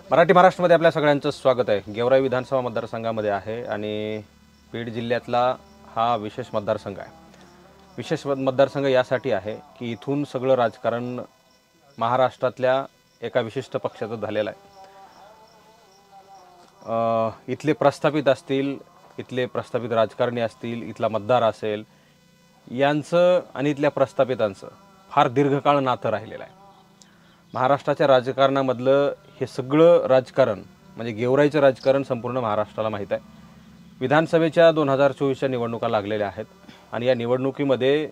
मराठी महाराष्ट्रामध्ये आपल्या सगळ्यांचं स्वागत आहे। गेवराई विधानसभा मतदारसंघामध्ये आहे आणि बीड जिल्ह्यातला हा विशेष मतदारसंघ आहे। विशेष मतदारसंघ यासाठी आहे की इथून सगळं राजकारण महाराष्ट्रातल्या एका विशिष्ट पक्षाचं झालेलं आहे। इथले प्रस्थापित असतील, इथले प्रस्थापित राजकारणी असतील, इथला मतदार असेल, यांचं आणि इथल्या प्रस्थापितांचं फार दीर्घकाळ नातं राहिलेलं आहे। महाराष्ट्राच्या राजकारणामधलं हे सगळं राजकारण म्हणजे गेवराईचं राजकारण संपूर्ण महाराष्ट्राला माहीत आहे। विधानसभेच्या 2024च्या निवडणुका लागलेल्या आहेत आणि या निवडणुकीमध्ये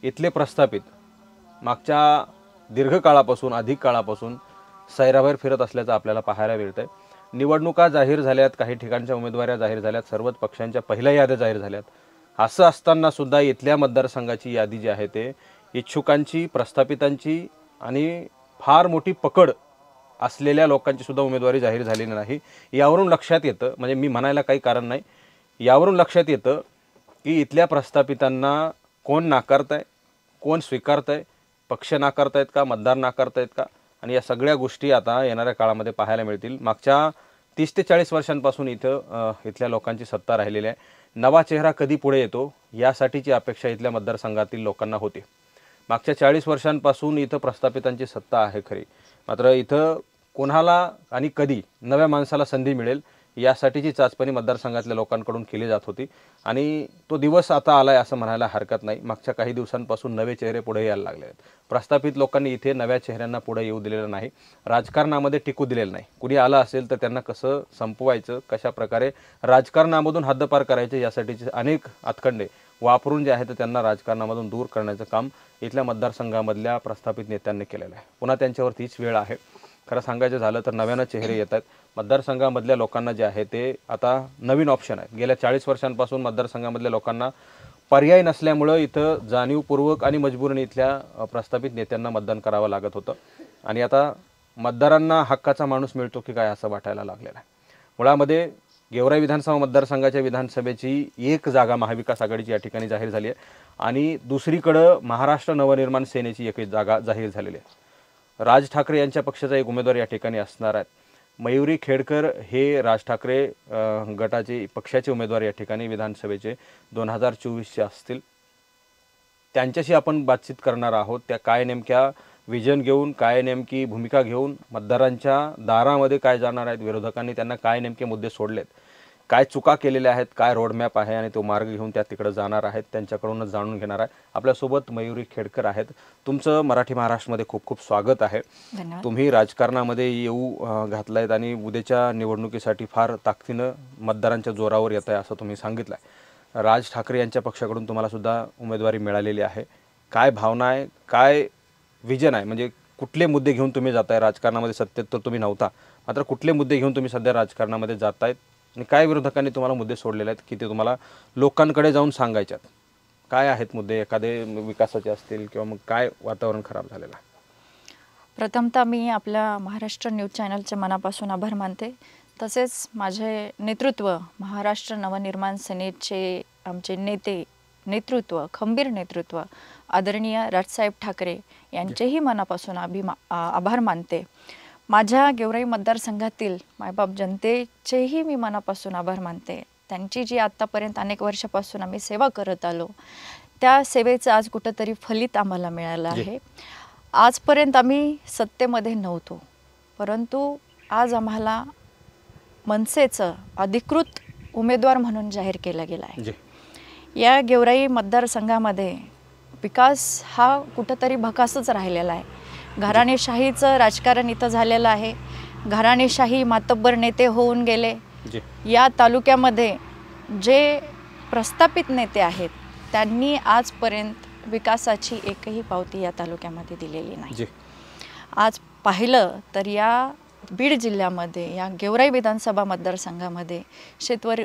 इथले प्रस्थापित मागच्या दीर्घकाळापासून अधिक काळापासून सैराबाहेर फिरत असल्याचं आपल्याला पाहायला मिळतंय। निवडणुका जाहीर झाल्यात, काही ठिकाणच्या उमेदवाऱ्या जाहीर झाल्यात, सर्वच पक्षांच्या पहिल्या याद्या जाहीर झाल्यात। असं असताना सुद्धा इथल्या मतदारसंघाची यादी जी आहे ते इच्छुकांची, प्रस्थापितांची आणि फार मोठी पकड असलेल्या लोकांची सुद्धा उमेदवारी जाहीर झालेली नाही। यावरून लक्षात येतं, म्हणजे मी म्हणायला काही कारण नाही, यावरून लक्षात येतं की इथल्या प्रस्थापितांना कोण नाकारतंय, कोण स्वीकारतंय, पक्ष नाकारतायत का, मतदार नाकारतायत का, आणि या सगळ्या गोष्टी आता येणाऱ्या काळामध्ये पाहायला मिळतील। मागच्या 30 ते 40 वर्षांपासून इथल्या लोकांची सत्ता राहिलेली आहे। नवा चेहरा कधी पुढे येतो यासाठीची अपेक्षा इथल्या मतदारसंघातील लोकांना होती। मागच्या 40 वर्षांपासून इथं प्रस्थापितांची सत्ता आहे खरी, मात्र इथं कोणाला आणि कधी नव्या माणसाला संधी मिळेल यासाठीची चाचपणी मतदारसंघातल्या लोकांकडून केली जात होती आणि तो दिवस आता आलाय असं म्हणायला हरकत नाही। मागच्या काही दिवसांपासून नवे चेहरे पुढे यायला लागले आहेत। प्रस्थापित लोकांनी इथे नव्या चेहऱ्यांना पुढे येऊ दिलेलं नाही, राजकारणामध्ये टिकू दिलेलं नाही। कुणी आलं असेल तर त्यांना कसं संपवायचं, कशा प्रकारे राजकारणामधून हद्दपार करायचे यासाठीचे अनेक हातखंडे वापरून जे आहे ते त्यांना राजकारणामधून दूर करण्याचं काम इथल्या मतदारसंघामधल्या प्रस्थापित नेत्यांनी केलेलं आहे। पुन्हा त्यांच्यावर तीच वेळ आहे। खरं सांगायचं झालं तर नव्यानं चेहरे येत आहेत मतदारसंघामधल्या लोकांना, जे आहे ते आता नवीन ऑप्शन आहे। गेल्या 40 वर्षांपासून मतदारसंघामधल्या लोकांना पर्याय नसल्यामुळं इथं जाणीवपूर्वक आणि मजबुरीने इथल्या प्रस्थापित नेत्यांना मतदान करावं लागत होतं आणि आता मतदारांना हक्काचा माणूस मिळतो की काय असं वाटायला लागलेलं आहे। मुळामध्ये गेवराई विधानसभा मतदारसंघाच्या विधानसभेची एक जागा महाविकास आघाडीची या ठिकाणी जाहीर झाली आहे आणि दुसरीकडं महाराष्ट्र नवनिर्माण सेनेची एक जागा जाहीर झालेली आहे। राज ठाकरे यांच्या पक्षाचा एक उमेदवार या ठिकाणी असणार आहेत। मयुरी खेडकर हे राज ठाकरे गटाचे पक्षाचे उमेदवार या ठिकाणी विधानसभेचे 2024चे असतील। त्यांच्याशी आपण बातचीत करणार आहोत। त्या काय नेमक्या विजन घेऊन, काय नेमकी भूमिका घेऊन मतदारांच्या दारामध्ये काय जाणार आहेत, विरोधकांनी त्यांना काय नेमके मुद्दे सोडलेत, काय चुका केलेल्या आहेत, काय रोडमॅप आहे आणि तो मार्ग घेऊन त्या तिकडे जाणार आहेत, त्यांच्याकडूनच जाणून घेणार आहे। आपल्यासोबत मयुरी खेडकर आहेत। तुमचं मराठी महाराष्ट्रामध्ये खूप खूप स्वागत आहे। तुम्ही राजकारणामध्ये येऊ घातलायत आणि उद्याच्या निवडणुकीसाठी फार ताकदीनं मतदारांच्या जोरावर येत आहे असं तुम्ही सांगितलं आहे। राज ठाकरे यांच्या पक्षाकडून तुम्हाला सुद्धा उमेदवारी मिळालेली आहे। काय भावना आहे, काय विजन आहे, म्हणजे कुठले मुद्दे घेऊन तुम्ही जाताय राजकारणामध्ये? सत्तेत तर तुम्ही नव्हता, मात्र कुठले मुद्दे घेऊन तुम्ही सध्या राजकारणामध्ये जातायत आणि काय विरोधकांनी तुम्हाला मुद्दे सोडलेले आहेत की ते तुम्हाला लोकांकडे जाऊन सांगायच्यात? काय आहेत मुद्दे, एखादे विकासाचे असतील किंवा मग काय वातावरण खराब झालेलं आहे? प्रथमतः मी आपल्या महाराष्ट्र न्यूज चॅनलचे मनापासून आभार मानते। तसेच माझे नेतृत्व, महाराष्ट्र नवनिर्माण सेनेचे आमचे नेतृत्व, खंबीर नेतृत्व आदरणीय राजसाहेब ठाकरे यांचेही मनापासून आभार मानते। माझ्या गेवराई मतदारसंघातील मायबाप जनतेचेही मी मनापासून आभार मानते। त्यांची जी आत्तापर्यंत अनेक वर्षापासून आम्ही सेवा करत आलो, त्या सेवेचं आज कुठंतरी फलित आम्हाला मिळालं आहे। आजपर्यंत आम्ही सत्तेमध्ये नव्हतो, परंतु आज आम्हाला मनसेचं अधिकृत उमेदवार म्हणून जाहीर केलं गेलं आहे। या गेवराई मतदारसंघामध्ये विकास हा कुठंतरी भकासच राहिलेला आहे। घराणेशाहीचं राजकारण इथं झालेलं आहे। घराणेशाही मातब्बर नेते होऊन गेले। या तालुक्यामध्ये जे प्रस्थापित नेते आहेत त्यांनी आजपर्यंत विकासाची एकही पावती या तालुक्यामध्ये दिलेली नाही। आज पाहिलं तर या बीड जिल्ह्यामध्ये, या गेवराई विधानसभा मतदारसंघामध्ये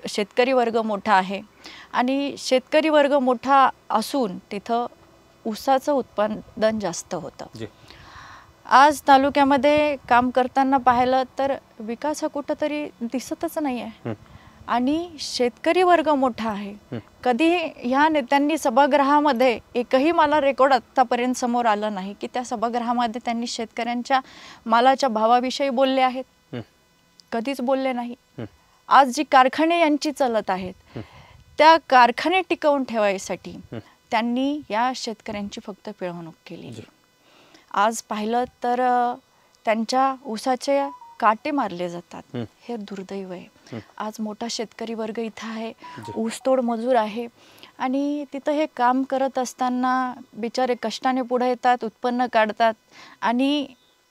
शेतकरी वर्ग मोठा आहे आणि शेतकरी वर्ग मोठा असून तिथं ऊसाचं उत्पादन जास्त होतं। आज तालुक्यामध्ये काम करताना पाहिलं तर विकास हा कुठंतरी दिसतच नाही आहे आणि शेतकरी वर्ग मोठा आहे। कधी ह्या नेत्यांनी सभागृहामध्ये एकही मला रेकॉर्ड आतापर्यंत समोर आलं नाही की त्या सभागृहामध्ये त्यांनी शेतकऱ्यांच्या मालाच्या भावाविषयी बोलले आहेत। कधीच बोलले नाही. आज जी कारखाने यांची चालत आहेत त्या कारखाने टिकवून ठेवायसाठी त्यांनी या शेतकऱ्यांची फक्त पिळवणूक केली. आज पाहिलं तर त्यांच्या ऊसाचे काटे मारले जातात. हे दुर्दैव आहे. आज मोठा शेतकरी वर्ग इथं आहे, ऊसतोड मजूर आहे आणि तिथं हे काम करत असताना बिचारे कष्टाने पुढे येतात, उत्पन्न काढतात आणि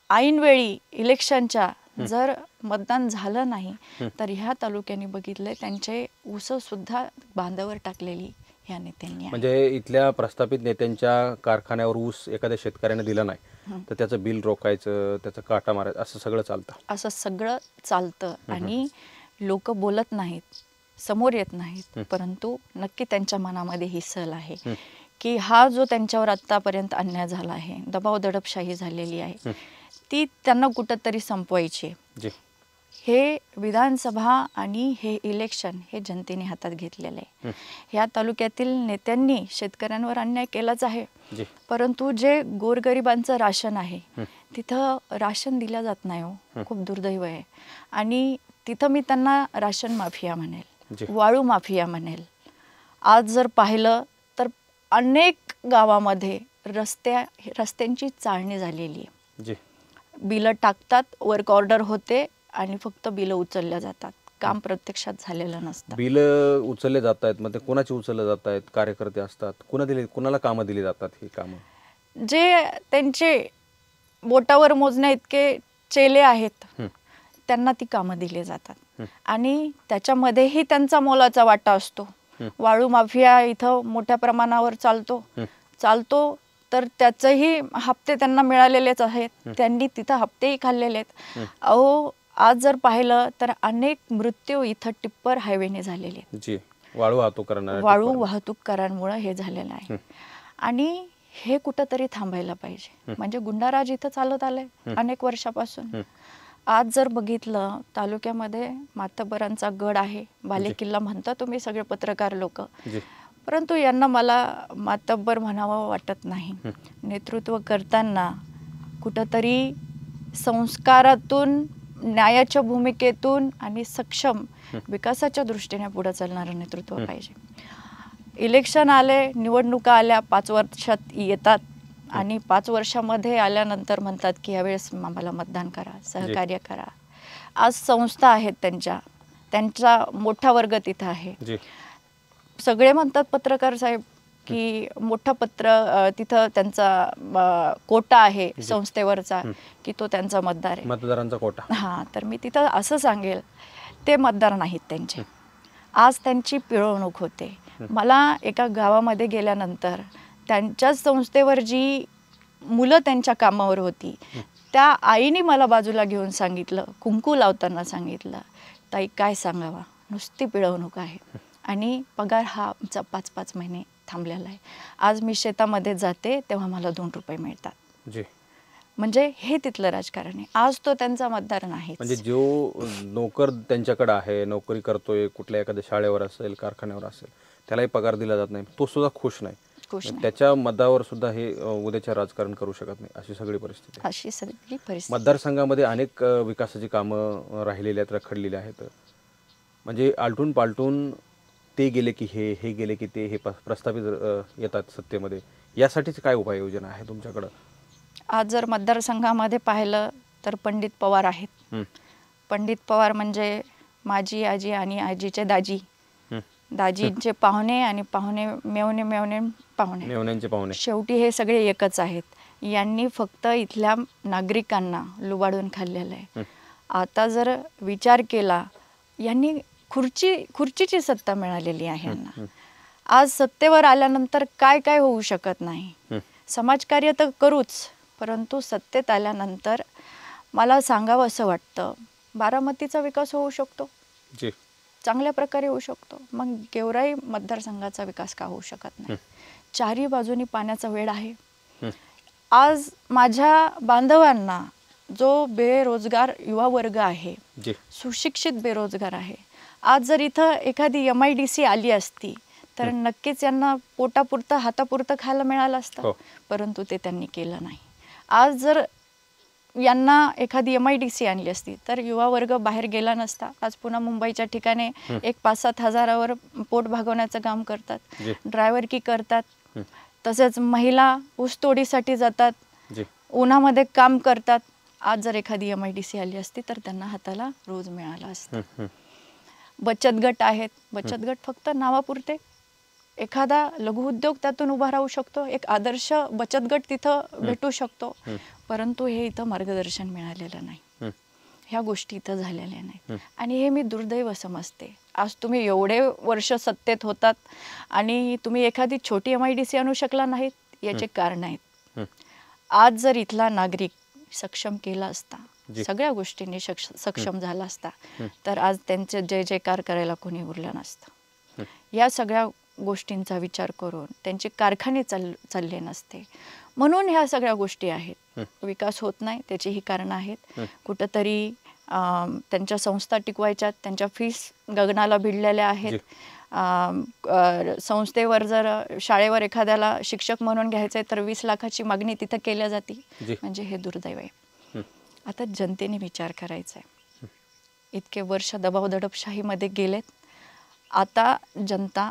ऐनवेळी इलेक्शनच्या जर मतदान झालं नाही तर ह्या तालुक्यांनी बघितले त्यांचे ऊस सुद्धा बांधावर टाकलेली ह्या नेत्यांनी. म्हणजे इथल्या प्रस्थापित नेत्यांच्या कारखान्यावर ऊस एखाद्या शेतकऱ्याने दिला नाही तर त्याचं बिल रोखायचं, त्याचं काटा मारायचं, असं सगळं चालतं. असं सगळं चालतं आणि लोक बोलत नाहीत, समोर येत नाहीत, परंतु नक्की त्यांच्या मनामध्ये ही सल आहे की हा जो त्यांच्यावर आत्तापर्यंत अन्याय झाला आहे, दबाव दडपशाही झालेली आहे, ती त्यांना कुठंतरी संपवायची आहे. हे विधानसभा आणि हे इलेक्शन हे जनतेने हातात घेतलेलं आहे. ह्या तालुक्यातील नेत्यांनी शेतकऱ्यांवर अन्याय केलाच आहे, परंतु जे गोरगरिबांचं राशन आहे तिथं राशन दिलं जात नाही हो. खूप दुर्दैव आहे. आणि तिथं मी त्यांना राशन माफिया म्हणेल, वाळू माफिया म्हणेल. आज जर पाहिलं तर अनेक गावामध्ये रस्त्यांची चाळणी झालेली आहे. बिलं टाकतात, वर्क ऑर्डर होते आणि फक्त बिलं उचलल्या जातात, काम प्रत्यक्षात झालेलं नसतं. बिलं उचलले जात आहेत, मग ते कोणाची उचलले जात आहेत? कार्यकर्ते असतात, कुणाला कामं दिली जातात? ही कामं जे त्यांचे बोटावर मोजण्या इतके चेले आहेत त्यांना ती कामं दिली जातात आणि त्याच्यामध्येही त्यांचा मोलाचा वाटा असतो. वाळू माफिया इथं मोठ्या प्रमाणावर चालतो तर त्याचेही हप्ते त्यांना मिळालेलेच आहेत. त्यांनी तिथं हप्तेही खाल्लेले आहेत. अहो, आज जर पाहिलं तर अनेक मृत्यू इथं टिप्पर हायवेने झालेले आहेत. वाळू वाहतूककारांमुळे हे झालेलं आहे आणि हे कुठंतरी थांबायला पाहिजे. म्हणजे गुंडाराज इथं चालत आलंय अनेक वर्षापासून. आज जर बघितलं तालुक्यामध्ये मातब्बरांचा गड आहे, बालेकिल्ला म्हणता तुम्ही सगळे पत्रकार लोक, परंतु यांना मला मातब्बर म्हणावं वाटत नाही. नेतृत्व करताना कुठंतरी संस्कारातून, न्यायाच्या भूमिकेतून आणि सक्षम विकासाच्या दृष्टीने पुढे चालणारं नेतृत्व पाहिजे. इलेक्शन आले, निवडणुका आल्या, 5 वर्षात येतात आणि 5 वर्षामध्ये आल्यानंतर म्हणतात की यावेळेस आम्हाला मतदान करा, सहकार्य करा. आज संस्था आहेत त्यांचा मोठा वर्ग तिथं आहे. सगळे म्हणतात पत्रकार साहेब की मोठा तिथं त्यांचा कोटा आहे संस्थेवरचा की तो त्यांचा मतदार आहे, मतदारांचा कोटा. हां, तर मी तिथं असं सांगेल ते मतदार नाहीत त्यांचे. आज त्यांची पिळवणूक होते. मला एका गावामध्ये गेल्यानंतर त्यांच्याच संस्थेवर जी मुलं त्यांच्या कामावर होती त्या आईने मला बाजूला घेऊन सांगितलं, कुंकू लावताना सांगितलं, ताई काय सांगावा, नुसती पिळवणूक आहे आणि पगार हा आमचा 5-5 महिने थांबलेला आहे. आज मी शेतामध्ये जाते तेव्हा मला 2 रुपये मिळतात. म्हणजे हे तिथलं राजकारण आहे. आज तो त्यांचा मतदार नाही. म्हणजे जो नोकर त्यांच्याकडे आहे, नोकरी करतोय, कुठल्या एखाद्या शाळेवर असेल, कारखान्यावर असेल, त्यालाही पगार दिला जात नाही, तो सुद्धा खुश नाही. त्याच्या मतावर सुद्धा हे उद्याच्या राजकारण करू शकत नाही, अशी सगळी परिस्थिती. मतदारसंघामध्ये अनेक विकासाची कामं राहिलेली आहेत, रखडलेली आहेत. म्हणजे आलटून पालटून ते गेले की हे गेले की ते, हे प्रस्थापित येतात सत्तेमध्ये. यासाठीच काय उपाययोजना आहे तुमच्याकडं? आज जर मतदारसंघामध्ये पाहिलं तर पंडित पवार आहेत. पंडित पवार म्हणजे माझी आजी आणि आजीचे दाजी, दाजींचे पाहुणे आणि पाहुणे मेवणे पाहुणे, शेवटी हे सगळे एकच आहेत. यांनी फक्त इथल्या नागरिकांना लुबाडून खाल्लेलं आहे. आता जर विचार केला, यांनी खुर्चीची सत्ता मिळालेली आहे यांना. आज सत्तेवर आल्यानंतर काय काय होऊ शकत नाही. समाजकार्य तर करूच, परंतु सत्तेत आल्यानंतर मला सांगावं असं वाटतं, बारामतीचा विकास होऊ शकतो, चांगल्या प्रकारे होऊ शकतो. मग गेवराई मतदारसंघाचा विकास का होऊ शकत नाही? 4ही बाजूनी पाण्याचा वेढ आहे. आज माझ्या बांधवांना जो बेरोजगार युवा वर्ग आहे, सुशिक्षित बेरोजगार आहे, आज जर इथं एखादी MIDC आली असती तर नक्कीच यांना पोटापुरतं हातापुरतं खायला मिळालं असतं, परंतु ते त्यांनी केलं नाही. आज जर यांना एखादी MIDC आणली असती तर युवा वर्ग बाहेर गेला नसता. आज पुन्हा मुंबईच्या ठिकाणी एक 5-7 हजारावर पोट भागवण्याचं काम करतात, जी. ड्रायव्हरकी करतात. तसेच महिला ऊसतोडीसाठी जातात, जी. उन्हामध्ये काम करतात. आज जर एखादी MIDC आली असती तर त्यांना हाताला रोज मिळाला असता. बचत गट आहेत, बचत गट फक्त नावापुरते. एखादा लघुउद्योग त्यातून उभा राहू शकतो, एक आदर्श बचत गट तिथं भेटू शकतो, परंतु हे इथं मार्गदर्शन मिळालेलं नाही. ह्या गोष्टी इथं झालेल्या नाहीत आणि हे मी दुर्दैव समजते. आज तुम्ही एवढे वर्ष सत्तेत होतात आणि तुम्ही एखादी छोटी MIDC आणू शकला नाहीत, याचे कारण आहेत. आज जर इथला नागरिक सक्षम केला असता, सगळ्या गोष्टींनी सक्षम झाला असता, तर आज त्यांचे जय जयकार करायला कोणी उरलं नसतं. या सगळ्या गोष्टींचा विचार करून त्यांचे कारखाने चालले नसते. म्हणून ह्या सगळ्या गोष्टी आहेत. विकास होत नाही, त्याची ही कारणं आहेत. कुठंतरी त्यांच्या संस्था टिकवायच्यात, त्यांच्या फीस गगनाला भिडलेल्या आहेत. संस्थेवर जर शाळेवर एखाद्याला शिक्षक म्हणून घ्यायचं आहे तर 20 लाखाची मागणी तिथं केल्या जाते. म्हणजे हे दुर्दैव आहे. आता जनतेने विचार करायचा आहे. इतके वर्ष दबावदडपशाहीमध्ये गेलेत, आता जनता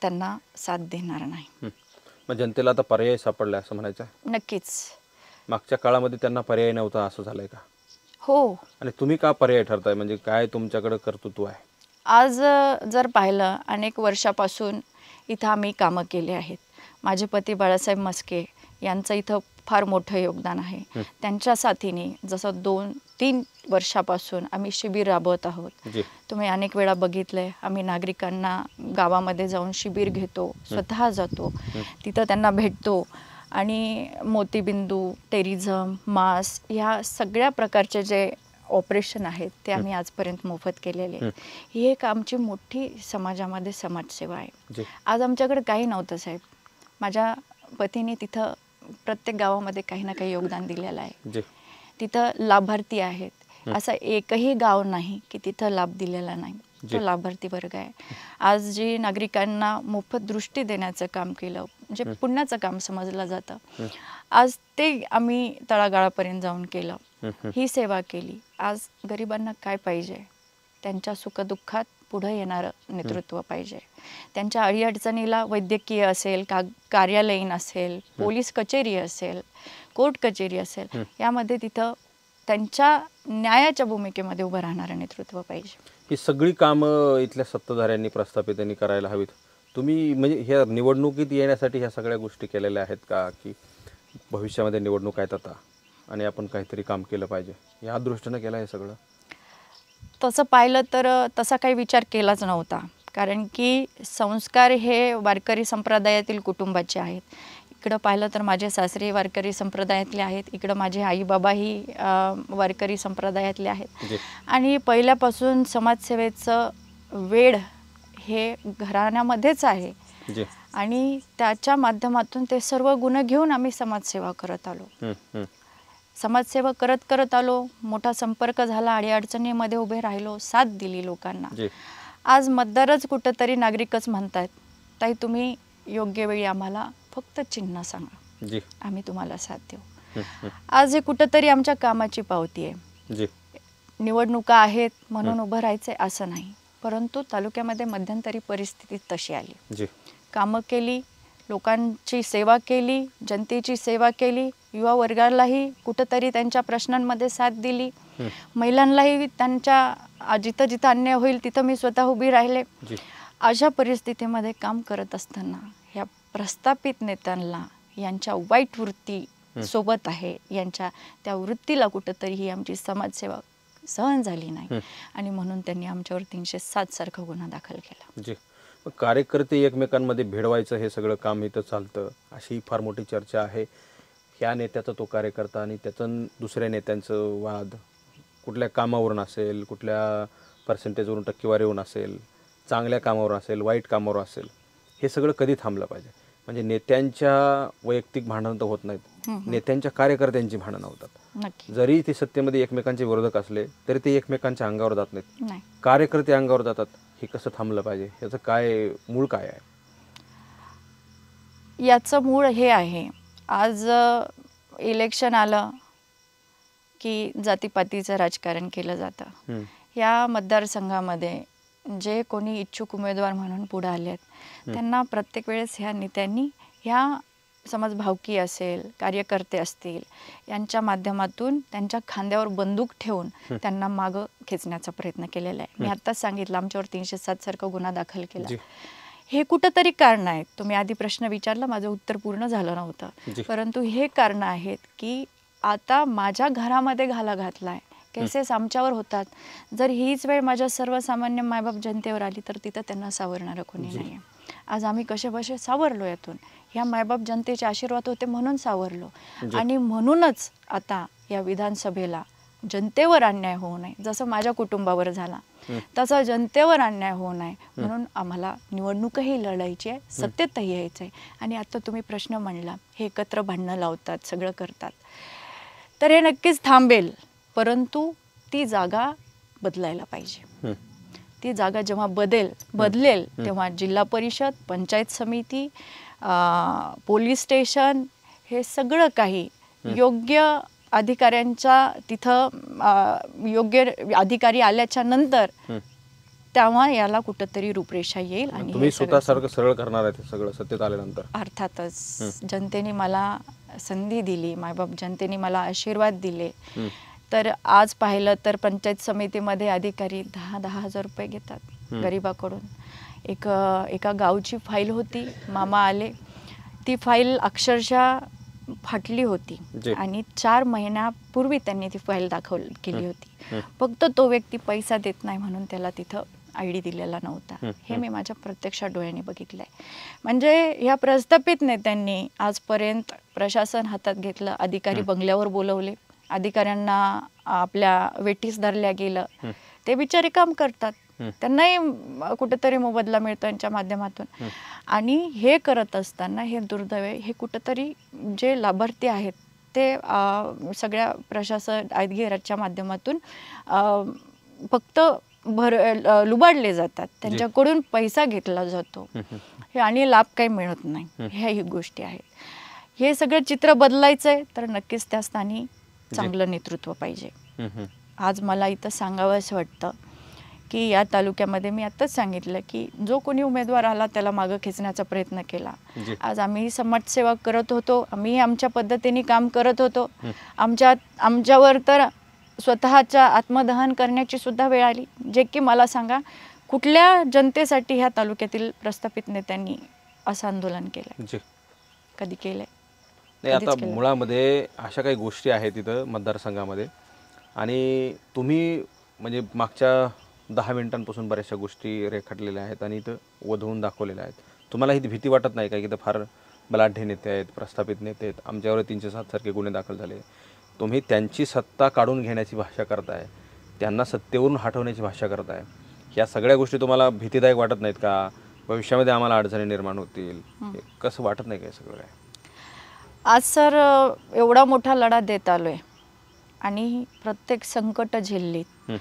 त्यांना साथ देणार नाही. मग जनतेला आता पर्याय सापडला असं म्हणायचं आहे? नक्कीच. मागच्या काळामध्ये त्यांना पर्याय नव्हता असं झालंय का? हो. आणि तुम्ही का पर्याय ठरताय, म्हणजे काय तुमच्याकडे कर्तृत्व आहे? आज जर पाहिलं, अनेक वर्षापासून इथं आम्ही कामं केली आहेत. माझे पती बाळासाहेब मस्के यांचं इथं फार मोठं योगदान आहे. त्यांच्या साथीने जसं 2-3 वर्षापासून आम्ही शिबिर राबवत आहोत. तुम्ही अनेक वेळा बघितलंय, आम्ही नागरिकांना गावामध्ये जाऊन शिबिर घेतो, स्वतः जातो, तिथं त्यांना भेटतो आणि मोतीबिंदू, टेरिझम, मास ह्या सगळ्या प्रकारचे जे ऑपरेशन आहेत ते आम्ही आजपर्यंत मोफत केलेले आहेत. ही एक आमची मोठी समाजामध्ये समाजसेवा आहे. आज आमच्याकडे काही नव्हतं साहेब. माझ्या पतीने तिथं प्रत्येक गावामध्ये काही ना काही योगदान दिलेलं आहे. तिथं लाभार्थी आहेत, असं एकही गाव नाही की तिथं लाभ दिलेला नाही. तो लाभार्थी वर्ग आहे. आज जी नागरिकांना मोफत दृष्टी देण्याचं काम केलं, म्हणजे पुण्याचं काम समजलं जातं, आज ते आम्ही तळागाळापर्यंत जाऊन केलं, ही सेवा केली. आज गरिबांना काय पाहिजे? त्यांच्या सुखदुःखात पुढं येणारं नेतृत्व पाहिजे. त्यांच्या अडीअडचणीला वैद्यकीय असेल, कार्यालयीन असेल, पोलीस कचेरी असेल, कोर्ट कचेरी असेल, यामध्ये तिथं त्यांच्या न्यायाच्या भूमिकेमध्ये उभं राहणारं नेतृत्व पाहिजे. ही सगळी कामं इथल्या सत्ताधाऱ्यांनी प्रस्थापितांनी करायला हवीत. तुम्ही म्हणजे ह्या निवडणुकीत येण्यासाठी ह्या सगळ्या गोष्टी केलेल्या आहेत का, की भविष्यामध्ये निवडणूक आहेत आता आणि आपण काहीतरी काम केलं पाहिजे या दृष्टीनं केलं हे सगळं? तसं पाहिलं तर तसा काही विचार केलाच नव्हता. कारण की संस्कार हे वारकरी संप्रदायातील कुटुंबाचे आहेत. इकडं पाहिलं तर माझे सासरे वारकरी संप्रदायातले आहेत, इकडं माझे आई बाबाही वारकरी संप्रदायातले आहेत. आणि पहिल्यापासून समाजसेवेचं वेड हे घराण्यामध्येच आहे आणि त्याच्या माध्यमातून ते सर्व गुण घेऊन आम्ही समाजसेवा करत आलो. समाजसेवा करत आलो, मोठा संपर्क झाला, अडीअडचणीमध्ये उभे राहिलो, साथ दिली लोकांना. आज मतदारच कुठंतरी नागरिकच म्हणतात, ताई तुम्ही योग्य वेळी आम्हाला फक्त चिन्ह सांगा, आम्ही तुम्हाला साथ देऊ. आज हे कुठंतरी आमच्या कामाची पावती आहे. निवडणुका आहेत म्हणून उभं राहायचंय असं नाही, परंतु तालुक्यामध्ये मध्यंतरी परिस्थिती तशी आली. कामं केली, लोकांची सेवा केली, जनतेची सेवा केली, युवा वर्गालाही कुठंतरी त्यांच्या प्रश्नांमध्ये साथ दिली, महिलांनाही त्यांच्या जिथं जिथं अन्याय होईल तिथं मी स्वतः उभी राहिले. अशा परिस्थितीमध्ये काम करत असताना ह्या प्रस्थापित नेत्यांना यांच्या वाईट वृत्ती सोबत आहे, यांच्या त्या वृत्तीला कुठंतरी ही आमची समाजसेवा सहन झाली नाही आणि म्हणून त्यांनी आमच्यावर 307 सारखा गुन्हा दाखल केला. कार्यकर्ते एकमेकांमध्ये भिडवायचं हे सगळं काम इथं चालतं अशी फार मोठी चर्चा आहे. ह्या नेत्याचा तो कार्यकर्ता आणि त्याचं दुसऱ्या नेत्यांचं वाद कुठल्या कामावरून असेल, कुठल्या पर्सेंटेजवरून टक्केवारीवरून असेल, चांगल्या कामावर असेल, वाईट कामावर असेल, हे सगळं कधी थांबलं पाहिजे? म्हणजे नेत्यांच्या वैयक्तिक भांडणं तर होत नाहीत, नेत्यांच्या कार्यकर्त्यांची भांडणं होतात. जरी ते सत्तेमध्ये एकमेकांचे विरोधक असले तरी ते एकमेकांच्या अंगावर जात नाहीत, कार्यकर्ते अंगावर जातात. हे कसं थांबलं पाहिजे? याचं काय मूळ काय आहे? याचं मूळ हे आहे, आज इलेक्शन आलं, की जातीपातीचं राजकारण केलं जातं. या मतदारसंघामध्ये जे कोणी इच्छुक उमेदवार म्हणून पुढे आले आहेत त्यांना प्रत्येक वेळेस ह्या नेत्यांनी ह्या समज भावकी असेल, कार्यकर्ते असतील, यांच्या माध्यमातून त्यांच्या खांद्यावर बंदूक ठेवून त्यांना मागं खेचण्याचा प्रयत्न केलेला आहे. मी आत्ताच सांगितलं आमच्यावर 307 सारखा गुन्हा दाखल केला. हे कुठंतरी कारण आहेत. तुम्ही आधी प्रश्न विचारला, माझं उत्तर पूर्ण झालं नव्हतं, परंतु हे कारण आहेत की आता माझ्या घरामध्ये घाला घातलाय, केसेस आमच्यावर होतात. जर हीच वेळ माझ्या सर्वसामान्य मायबाप जनतेवर आली तर तिथं त्यांना सावरणारं कोणी नाही आहे. आज आम्ही कसे सावरलो यातून. ह्या मायबाप जनतेचे आशीर्वाद होते म्हणून सावरलो. आणि म्हणूनच आता या विधानसभेला जनतेवर अन्याय होऊ नये, जसं माझ्या कुटुंबावर झाला तसा जनतेवर अन्याय होऊ नये म्हणून आम्हाला निवडणूकही लढायची आहे, सत्तेतही यायचं आहे. आणि आता तुम्ही प्रश्न म्हणला, हे एकत्र भांडणं लावतात, सगळं करतात, तर हे नक्कीच थांबेल. परंतु ती जागा बदलायला पाहिजे. ती जागा जेव्हा बदलेल तेव्हा जिल्हा परिषद, पंचायत समिती, पोलीस स्टेशन हे सगळं काही योग्य अधिकाऱ्यांच्या तिथं योग्य अधिकारी आल्याच्या नंतर तेव्हा याला कुठंतरी रूपरेषा येईल. आणि तुम्ही स्वतः सारखं सरळ करणार आहे ते सगळं सत्तेत आल्यानंतर? अर्थातच जनतेने मला संधी दिली, मायबाप जनतेने मला आशीर्वाद दिले. तर आज पाहिलं तर पंचायत समितीमध्ये अधिकारी 10,000 10,000 रुपये घेतात गरिबाकडून. एका गावची फाईल होती, मामा आले, ती फाईल अक्षरशः फाटली होती आणि 4 महिन्यापूर्वी त्यांनी ती फाईल केली होती. फक्त तो व्यक्ती पैसा देत नाही म्हणून त्याला तिथं ID दिलेला नव्हता. हे मी माझ्या प्रत्यक्ष डोळ्यांनी बघितलंय. म्हणजे ह्या प्रस्थापित नेत्यांनी आजपर्यंत प्रशासन हातात घेतलं, अधिकारी बंगल्यावर बोलवले, अधिकाऱ्यांना आपल्या वेठीस धरल्या गेलं. ते बिचारे काम करतात, त्यांनाही कुठेतरी मोबदला मिळतो यांच्या माध्यमातून. आणि हे करत असताना हे दुर्दैव, हे कुठेतरी जे लाभार्थी आहेत ते सगळ्या प्रशासन अधिकाऱ्याच्या माध्यमातून फक्त लुबाडले जातात, त्यांच्याकडून पैसा घेतला जातो आणि लाभ काही मिळत नाही. ह्या ही गोष्टी आहेत. हे सगळं चित्र बदलायचं आहे तर नक्कीच त्या स्थानी चांगलं नेतृत्व पाहिजे. आज मला इथं सांगावं असं वाटतं की या तालुक्यामध्ये मी आत्ताच सांगितलं की जो कोणी उमेदवार आला त्याला मागं खेचण्याचा प्रयत्न केला. आज आम्ही समाजसेवा करत होतो, आम्ही आमच्या पद्धतीने काम करत होतो. आमच्यावर तर स्वतःच्या आत्मदहन करण्याची सुद्धा वेळ आली. जे की मला सांगा, कुठल्या जनतेसाठी ह्या तालुक्यातील प्रस्थापित नेत्यांनी असं आंदोलन केलं? कधी केलंय? नाही. आता मुळामध्ये अशा काही गोष्टी आहेत तिथं मतदारसंघामध्ये आणि तुम्ही म्हणजे मागच्या 10 मिनिटांपासून बऱ्याचशा गोष्टी रेखाटलेल्या आहेत आणि इथं वधवून दाखवलेल्या आहेत. तुम्हाला ही भीती वाटत नाही का की इथं फार बलाढ्य नेते आहेत, प्रस्थापित नेते आहेत, आमच्यावर 307 सारखे गुन्हे दाखल झाले, तुम्ही त्यांची सत्ता काढून घेण्याची भाषा करताय, त्यांना सत्तेवरून हटवण्याची भाषा करताय, ह्या सगळ्या गोष्टी तुम्हाला भीतीदायक वाटत नाहीत का? भविष्यामध्ये आम्हाला अडचणी निर्माण होतील, कसं वाटत नाही काय सगळं काय? आज सर एवढा मोठा लढा देत आलोय आणि प्रत्येक संकट झेललीत.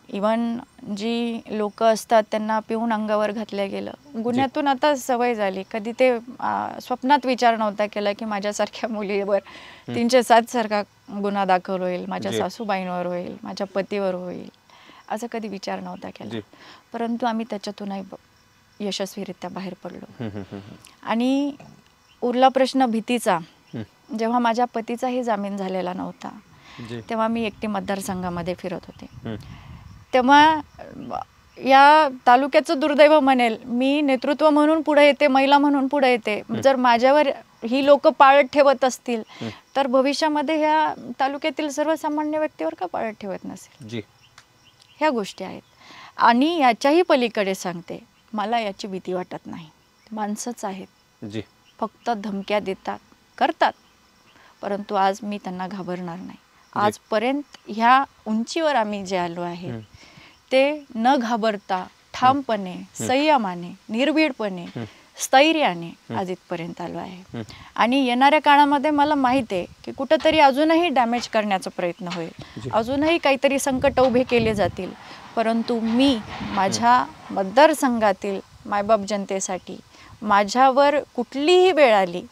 इवन जी लोक असतात त्यांना पिऊन अंगावर घातलं गेलं. गुन्ह्यातून आता सवय झाली. कधी ते स्वप्नात विचार नव्हता केला की माझ्यासारख्या मुलीवर 307 सारखा गुन्हा दाखल होईल, माझ्या सासूबाईंवर होईल, माझ्या पतीवर होईल, असं कधी विचार नव्हता केला. परंतु आम्ही त्याच्यातूनही यशस्वीरित्या बाहेर पडलो. आणि उरला प्रश्न भीतीचा. जेव्हा माझ्या पतीचाही जामीन झालेला नव्हता तेव्हा मी एकटी मतदारसंघामध्ये फिरत होते. तेव्हा या तालुक्याचं दुर्दैव म्हणेल, मी नेतृत्व म्हणून पुढे येते, महिला म्हणून पुढे येते. जर माझ्यावर ही लोक पाळत ठेवत असतील तर भविष्यामध्ये ह्या तालुक्यातील सर्वसामान्य व्यक्तीवर का पाळत ठेवत नसेल? ह्या गोष्टी आहेत. आणि याच्याही पलीकडे सांगते, मला याची भीती वाटत नाही. माणसंच आहेत, फक्त धमक्या देतात, करतात, परंतु आज मी त्यांना घाबरणार नाही. आजपर्यंत ह्या उंचीवर आम्ही जे आलो आहे ते न घाबरता ठामपणे, संयमाने, निर्भीडपणे, स्थैर्याने आज इथपर्यंत आलो आहे. आणि येणाऱ्या काळामध्ये मला माहिती आहे की कुठंतरी अजूनही डॅमेज करण्याचा प्रयत्न होईल, अजूनही काहीतरी संकट उभे केले जातील. परंतु मी माझ्या मतदारसंघातील मायबाप जनतेसाठी, माझ्यावर कुठलीही वेळ आली,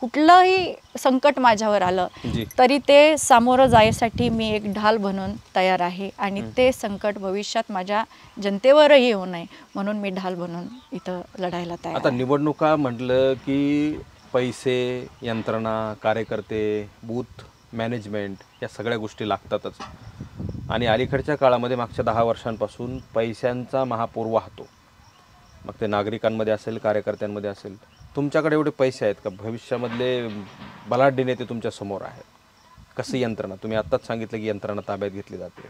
कुठलंही संकट माझ्यावर आलं जी तरी ते सामोरं जायसाठी मी एक ढाल बनून तयार आहे आणि ते संकट भविष्यात माझ्या जनतेवरही येऊ नये म्हणून मी ढाल बनून इथं लढायला तयार आता आहे. निवडणुका म्हटलं की पैसे, यंत्रणा, कार्यकर्ते, बूथ मॅनेजमेंट या सगळ्या गोष्टी लागतातच. आणि अलीकडच्या काळामध्ये मागच्या 10 वर्षांपासून पैशांचा महापूर वाहतो. मग ते नागरिकांमध्ये असेल, कार्यकर्त्यांमध्ये असेल. तुमच्याकडे एवढे पैसे आहेत का? भविष्यामधले बलाढ्य नेते तुमच्या समोर आहेत. कसं यंत्रणा? तुम्ही आत्ताच सांगितलं की यंत्रणा ताब्यात घेतली जाते.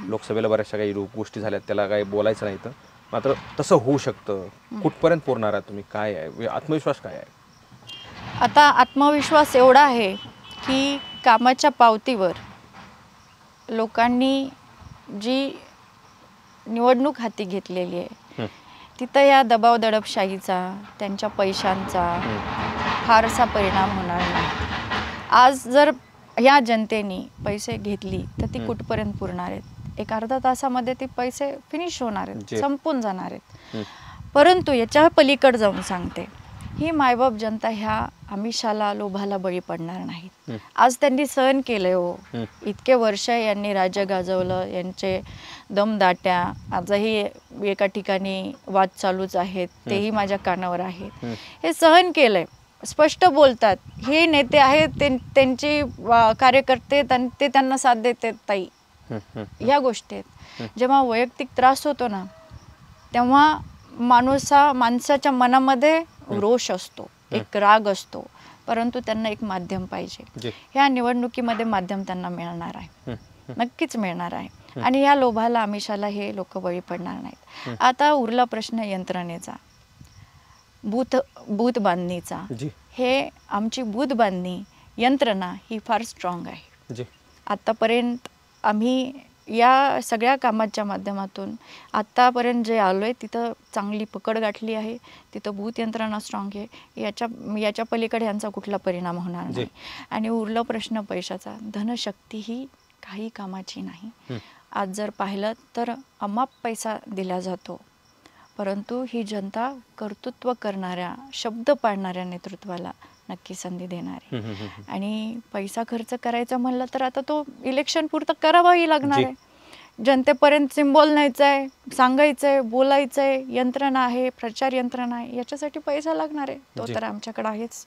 लोकसभेला बऱ्याचशा काही गोष्टी झाल्यात, त्याला काही बोलायचं नाही. तर मात्र तसं होऊ शकतं. कुठपर्यंत पुरणार आहे तुम्ही? काय आहे आत्मविश्वास काय आहे? आता आत्मविश्वास एवढा आहे की कामाच्या पावतीवर लोकांनी जी निवडणूक हाती घेतलेली आहे तिथं या दबाव दडपशाहीचा, त्यांच्या पैशांचा फारसा परिणाम होणार नाही. आज जर या जनतेने पैसे घेतली तर ती कुठपर्यंत पुरणार आहेत? एक अर्धा तासामध्ये ते पैसे फिनिश होणार आहेत, संपून जाणार आहेत. परंतु याच्या पलीकडे जाऊन सांगते, ही मायबाप जनता ह्या आमिषाला, लोभाला बळी पडणार नाहीत. आज त्यांनी सहन केलंय हो, इतके वर्ष यांनी राज्य गाजवलं, यांचे दमदाट्या आजही एका ठिकाणी वाद चालूच आहेत, तेही माझ्या कानावर आहेत. हे सहन केलंय, स्पष्ट बोलतात. हे नेते आहेत, त्यांचे कार्यकर्ते ते त्यांना साथ देतात ताई. ह्या गोष्टी आहेत. जेव्हा वैयक्तिक त्रास होतो ना तेव्हा माणसाच्या मनामध्ये रोष असतो, एक राग असतो, परंतु त्यांना एक माध्यम पाहिजे. ह्या निवडणुकीमध्ये माध्यम त्यांना मिळणार आहे, नक्कीच मिळणार आहे. आणि या लोभाला, आमिषाला हे लोक बळी पडणार नाहीत. आता उरला प्रश्न यंत्रणेचा, बूथ बांधणीचा. हे आमची बूथ बांधणी यंत्रणा ही फार स्ट्रॉंग आहे. आतापर्यंत आम्ही या सगळ्या कामाच्या माध्यमातून आत्तापर्यंत जे आलो आहे तिथं चांगली पकड गाठली आहे. तिथं बूथ यंत्रणा स्ट्रॉंग आहे. याच्या पलीकडे यांचा कुठला परिणाम होणार नाही. आणि उरला प्रश्न पैशाचा, धनशक्ती ही काही कामाची नाही. आज जर पाहिलं तर अमाप पैसा दिला जातो, परंतु ही जनता कर्तृत्व करणाऱ्या, शब्द पाळणाऱ्या नेतृत्वाला नक्की संधी देणार आहे. आणि पैसा खर्च करायचा म्हणलं तर आता तो इलेक्शन पुरतं करावाही लागणार आहे. जनतेपर्यंत सिम्बॉल न्यायचा आहे, सांगायचं आहे, बोलायचं आहे, यंत्रणा आहे, प्रचार यंत्रणा आहे, याच्यासाठी पैसा लागणार आहे. तो तर आमच्याकडे आहेच.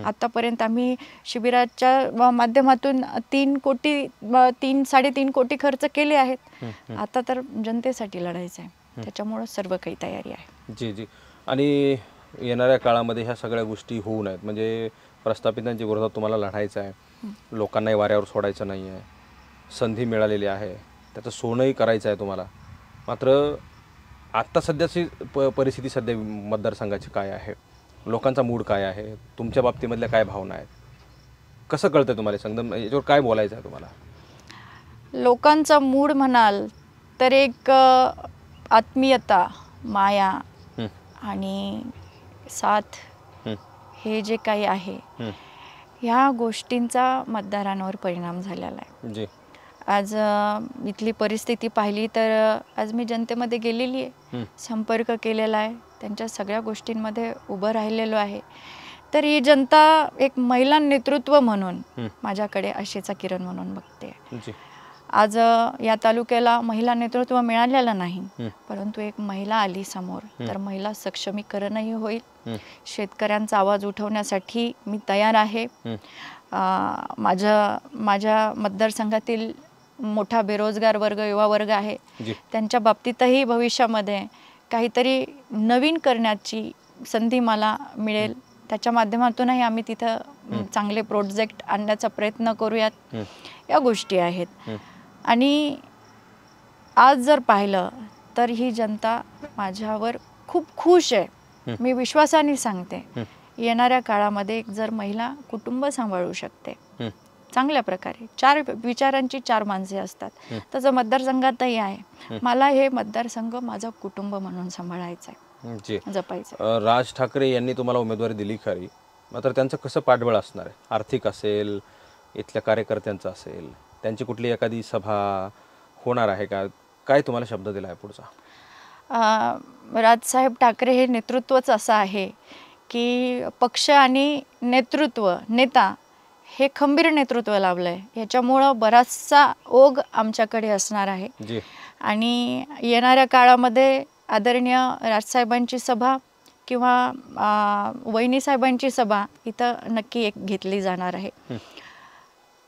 आतापर्यंत आम्ही शिबिराच्या माध्यमातून 3-3.5 कोटी खर्च केले आहेत. आता तर जनतेसाठी लढायचं आहे, त्याच्यामुळं सर्व काही तयारी आहे. जी. आणि येणाऱ्या काळामध्ये ह्या सगळ्या गोष्टी होऊ नयेत, म्हणजे प्रस्थापितांच्या विरोधात तुम्हाला लढायचं आहे, लोकांनाही वाऱ्यावर सोडायचं नाही आहे. संधी मिळालेली आहे, त्याचं सोनंही करायचं आहे तुम्हाला. मात्र आत्ता सध्याची परिस्थिती सध्या मतदारसंघाची काय आहे? लोकांचा मूड काय आहे? तुमच्या बाबतीमधल्या काय भावना आहेत? कसं कळतं तुम्हाला? संगम याच्यावर काय बोलायचं आहे तुम्हाला? लोकांचा मूड म्हणाल तर एक आत्मीयता, माया आणि साथ, हे जे काही आहे ह्या गोष्टींचा मतदारांवर परिणाम झालेला आहे. आज इथली परिस्थिती पाहिली तर आज मी जनतेमध्ये गेलेली आहे, संपर्क केलेला आहे, त्यांच्या सगळ्या गोष्टींमध्ये उभं राहिलेलो आहे. तर ही जनता एक महिला नेतृत्व म्हणून माझ्याकडे आशेचा किरण म्हणून बघते. आज या तालुक्याला महिला नेतृत्व मिळालेलं नाही, परंतु एक महिला आली समोर तर महिला सक्षमीकरणही होईल. शेतकऱ्यांचा आवाज उठवण्यासाठी मी तयार आहे. माझ्या मतदारसंघातील मोठा बेरोजगार वर्ग, युवा वर्ग आहे, त्यांच्या बाबतीतही भविष्यामध्ये काहीतरी नवीन करण्याची संधी मला मिळेल. त्याच्या माध्यमातूनही आम्ही तिथं चांगले प्रोजेक्ट आणण्याचा प्रयत्न करूयात. या गोष्टी आहेत. आणि आज जर पाहिलं तर ही जनता माझ्यावर खूप खुश आहे. मी विश्वासाने सांगते, येणाऱ्या काळामध्ये एक जर महिला कुटुंब सांभाळू शकते चांगल्या प्रकारे, 4 विचारांची 4 माणसे असतात, तसं मतदारसंघातही आहे. मला हे मतदारसंघ माझा कुटुंब म्हणून सांभाळायचं आहे, जपायचं. राज ठाकरे यांनी तुम्हाला उमेदवारी दिली खरी, मात्र त्यांचं कसं पाठबळ असणार आहे? आर्थिक असेल, इथल्या कार्यकर्त्यांचं असेल, त्यांची कुठली एखादी सभा होणार आहे का? काय तुम्हाला शब्द दिला आहे पुढचा? राजसाहेब ठाकरे हे नेतृत्वच असं आहे की पक्ष आणि नेता हे खंबीर नेतृत्व लाभलं आहे. याच्यामुळं बराचसा ओघ आमच्याकडे असणार आहे. जी आणि येणाऱ्या काळामध्ये आदरणीय राजसाहेबांची सभा किंवा वहिनीसाहेबांची सभा इथं नक्की एक घेतली जाणार आहे.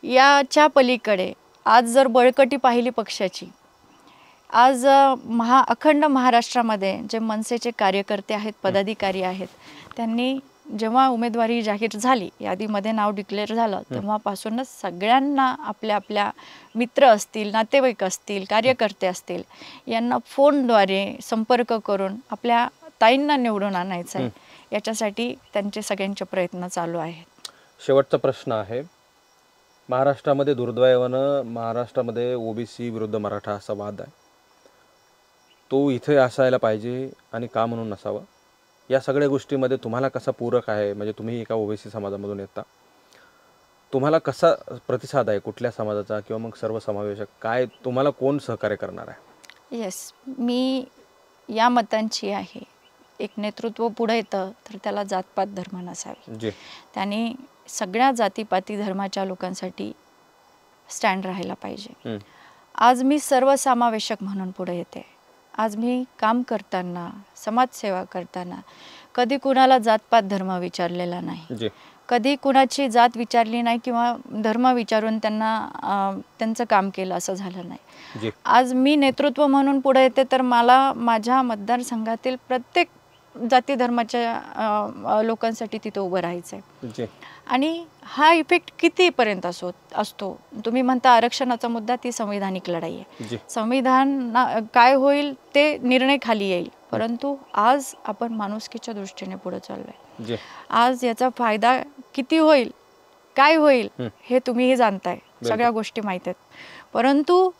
याच्या पलीकडे आज जर बळकटी पाहिली पक्षाची, आज अखंड महाराष्ट्रामध्ये जे मनसेचे कार्यकर्ते आहेत, पदाधिकारी आहेत, त्यांनी जेव्हा उमेदवारी जाहीर झाली, यादीमध्ये नाव डिक्लेअर झालं, तेव्हापासूनच सगळ्यांना आपल्या आपल्या मित्र असतील, नातेवाईक असतील, कार्यकर्ते असतील, यांना फोनद्वारे संपर्क करून आपल्या ताईंना निवडून आणायचं आहे. याच्यासाठी त्यांचे सगळ्यांचे प्रयत्न चालू आहेत. शेवटचा प्रश्न आहे. महाराष्ट्रामध्ये दुर्दैवानं महाराष्ट्रामध्ये ओबीसी विरुद्ध मराठा असा वाद आहे. तो इथे असायला पाहिजे आणि का म्हणून नसावा, या सगळ्या गोष्टीमध्ये तुम्हाला कसा पूरक आहे? म्हणजे तुम्ही एका ओबीसी समाजामधून येता, तुम्हाला कसा प्रतिसाद आहे कुठल्या समाजाचा किंवा मग सर्वसमावेशक, काय तुम्हाला कोण सहकार्य करणार आहे? येस, मी या मतांची आहे. एक नेतृत्व पुढे येतं तर त्याला जातपात धर्म नसावे. जी त्याने सगळ्या जातीपाती धर्माच्या लोकांसाठी स्टँड राहायला पाहिजे. आज मी सर्वसमावेशक म्हणून पुढे येते. आज मी काम करताना, समाजसेवा करताना कधी कुणाला जातपात धर्म विचारलेला नाही. जी कधी कुणाची जात विचारली नाही किंवा धर्म विचारून त्यांना त्यांचं काम केलं असं झालं नाही. जी आज मी नेतृत्व म्हणून पुढे येते तर मला माझ्या मतदारसंघातील प्रत्येक जाती धर्माच्या लोकांसाठी तिथं उभं राहायचं आहे. जी आणि हा इफेक्ट कितीपर्यंत असतो? तुम्ही म्हणता आरक्षणाचा मुद्दा, ती संविधानिक लढाई आहे. जी संविधान काय होईल ते निर्णय खाली येईल, परंतु आज आपण माणुसकीच्या दृष्टीने पुढे चाललोय. जी आज याचा फायदा किती होईल, काय होईल हे तुम्हीही जाणताय, सगळ्या गोष्टी माहीत आहेत. परंतु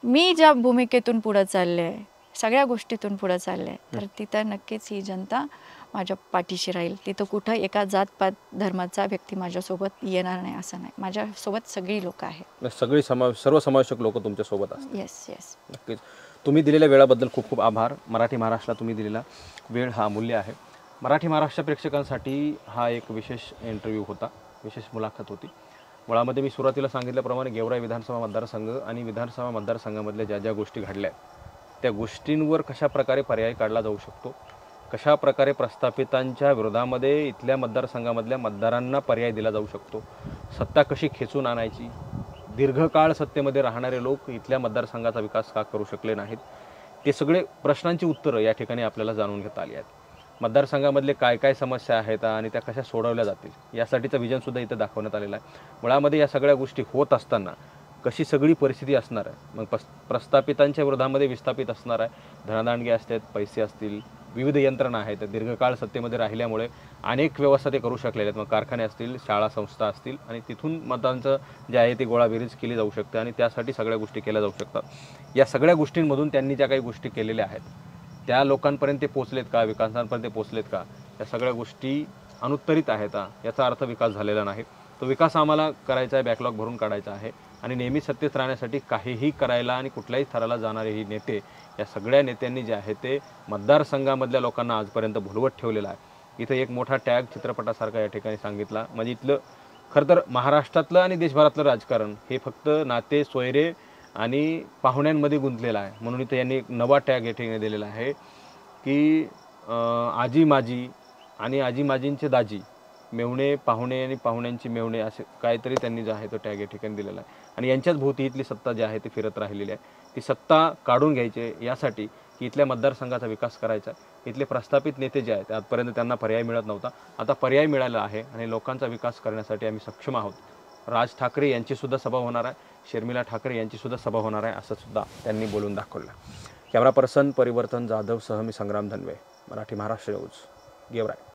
मी ज्या भूमिकेतून पुढे चालले आहे, सगळ्या गोष्टीतून पुढे चालले आहे, तर तिथं नक्कीच ही जनता माझ्या पाठीशी राहील. तिथं कुठं एका जातपात धर्माचा व्यक्ती माझ्यासोबत येणार नाही असं नाही. माझ्यासोबत सगळी लोक आहेत, सगळी सर्वसमावेशक लोक तुमच्यासोबत असतात. Yes yes. नक्कीच. तुम्ही दिलेल्या वेळाबद्दल खूप खूप आभार. मराठी महाराष्ट्राला तुम्ही दिलेला वेळ हा अमूल्य आहे. मराठी महाराष्ट्र प्रेक्षकांसाठी हा एक विशेष इंटरव्ह्यू होता, विशेष मुलाखत होती. मुळामध्ये मी सुरुवातीला सांगितल्याप्रमाणे गेवराई विधानसभा मतदारसंघ आणि विधानसभा मतदारसंघामधल्या ज्या ज्या गोष्टी घडल्या त्या गोष्टींवर कशा प्रकारे पर्याय काढला जाऊ शकतो, कशा प्रकारे प्रस्थापितांच्या विरोधामध्ये इथल्या मतदारसंघामधल्या मतदारांना पर्याय दिला जाऊ शकतो, सत्ता कशी खेचून आणायची, दीर्घकाळ सत्तेमध्ये राहणारे लोक इथल्या मतदारसंघाचा विकास का करू शकले नाहीत, ते सगळे प्रश्नांची उत्तरं या ठिकाणी आपल्याला जाणून घेता आली आहेत. मतदारसंघामधले काय काय समस्या आहेत आणि त्या कशा सोडवल्या जातील यासाठीचं विजनसुद्धा इथं दाखवण्यात आलेलं आहे. मुळामध्ये या सगळ्या गोष्टी होत असताना कशी सगळी परिस्थिती असणार आहे, मग प्रस्थापितांच्या विरोधामध्ये विस्थापित असणार आहे, धनादांडगे असतात, पैसे असतील, विविध यंत्रणा आहेत, दीर्घकाळ सत्तेमध्ये राहिल्यामुळे अनेक व्यवस्था ते करू शकलेले आहेत. मग कारखाने असतील, शाळा संस्था असतील आणि तिथून मतांचं जे आहे ती गोळाबेरीज केली जाऊ शकते आणि त्यासाठी सगळ्या गोष्टी केल्या जाऊ शकतात. या सगळ्या गोष्टींमधून त्यांनी ज्या काही गोष्टी केलेल्या आहेत त्या लोकांपर्यंत ते पोचलेत का, विकासांपर्यंत ते पोचलेत का, या सगळ्या गोष्टी अनुत्तरित आहेत. याचा अर्थ विकास झालेला नाही. तो विकास आम्हाला करायचा आहे, बॅकलॉग भरून काढायचा आहे आणि नेहमी सत्तेत राहण्यासाठी काहीही करायला आणि कुठल्याही थराला जाणारे ही नेते, या सगळ्या नेत्यांनी जे आहे ते मतदारसंघामधल्या लोकांना आजपर्यंत भुलवत ठेवलेला आहे. इथं एक मोठा टॅग चित्रपटासारखा या ठिकाणी सांगितला. म्हणजे इथलं खरं तर महाराष्ट्रातलं आणि देशभरातलं राजकारण हे फक्त नाते, सोयरे आणि पाहुण्यांमध्ये गुंतलेलं आहे. म्हणून इथं यांनी एक नवा टॅग या ठिकाणी दिलेला आहे की आजी माजी आणि आजी माजींचे दाजी, मेवणे पाहुणे आणि पाहुण्यांची मेवणे, असे काहीतरी त्यांनी जो आहे तो टॅग या ठिकाणी दिलेला आहे. आणि यांच्याच भोवती इथली सत्ता जी आहे ती फिरत राहिलेली आहे. ती सत्ता काढून घ्यायची यासाठी की इथल्या मतदारसंघाचा विकास करायचा. इथले प्रस्थापित नेते जे आहेत आजपर्यंत त्यांना पर्याय मिळत नव्हता, आता पर्याय मिळाला आहे आणि लोकांचा विकास करण्यासाठी आम्ही सक्षम आहोत. राज ठाकरे यांचीसुद्धा सभा होणार आहे, शर्मिला ठाकरे यांचीसुद्धा सभा होणार आहे, असं सुद्धा त्यांनी बोलून दाखवलं. कॅमेरा पर्सन परिवर्तन जाधवसह मी संग्राम धनवे, मराठी महाराष्ट्र न्यूज, गेवराई.